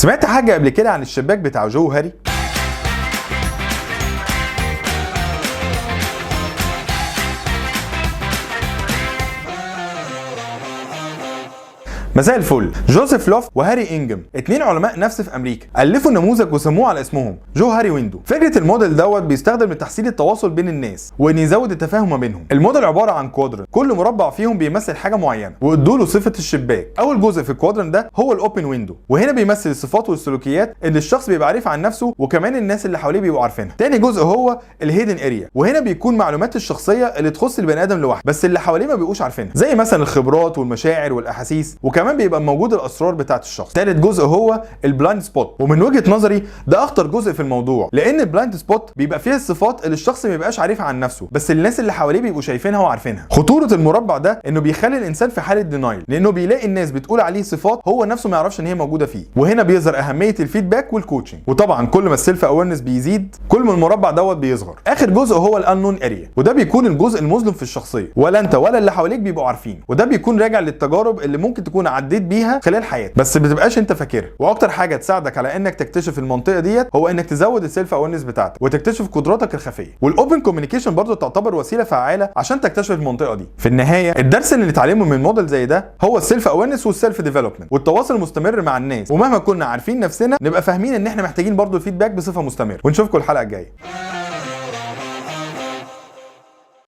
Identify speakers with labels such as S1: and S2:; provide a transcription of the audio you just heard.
S1: سمعت حاجه قبل كده عن الشباك بتاع جو هاري؟ مساء الفل. جوزيف لوف وهاري انجم، اتنين علماء نفس في امريكا، الفوا نموذج وسموه على اسمهم جو هاري ويندو. فكره الموديل دوت بيستخدم لتحسين التواصل بين الناس وان يزود التفاهم ما بينهم. الموديل عباره عن كوادرن، كل مربع فيهم بيمثل حاجه معينه وادوا له صفه الشباك. اول جزء في الكوادرن ده هو الاوبن ويندو، وهنا بيمثل الصفات والسلوكيات اللي الشخص بيبقى عارف عن نفسه وكمان الناس اللي حواليه بيبقوا عارفينها. تاني جزء هو الهيدن اريا، وهنا بيكون معلومات الشخصيه اللي تخص البني ادم لوحده بس اللي حواليه ما بيبقوش عارفينها، زي مثلا الخبرات والمشاعر والاحاسيس، وكمان بيبقى موجود الاسرار بتاعت الشخص. ثالث جزء هو البلايند سبوت، ومن وجهه نظري ده اخطر جزء في الموضوع، لان البلايند سبوت بيبقى فيها الصفات اللي الشخص ما بيبقاش عارفها عن نفسه بس الناس اللي حواليه بيبقوا شايفينها وعارفينها. خطوره المربع ده انه بيخلي الانسان في حاله دينايل، لانه بيلاقي الناس بتقول عليه صفات هو نفسه ما يعرفش ان هي موجوده فيه. وهنا بيظهر اهميه الفيدباك والكوتشنج، وطبعا كل ما السيلف اويرنس بيزيد كل ما المربع دوت بيصغر. اخر جزء هو الانون اريا، وده بيكون الجزء المظلم في الشخصيه، ولا انت ولا اللي حواليك بيبقوا عارفين، وده بيكون راجع للتجارب اللي ممكن تكون عديت بيها خلال حياتك بس بتبقاش انت فاكرها. واكتر حاجه تساعدك على انك تكتشف المنطقه ديت هو انك تزود السيلف اويرنس بتاعتك وتكتشف قدراتك الخفيه. والاوبن كوميونيكيشن برضه تعتبر وسيله فعاله عشان تكتشف المنطقه دي. في النهايه الدرس اللي نتعلمه من موديل زي ده هو السيلف اويرنس والسيلف ديفلوبمنت والتواصل المستمر مع الناس، ومهما كنا عارفين نفسنا نبقى فاهمين ان احنا محتاجين برضه الفيدباك بصفه مستمره. ونشوفكم الحلقه الجايه.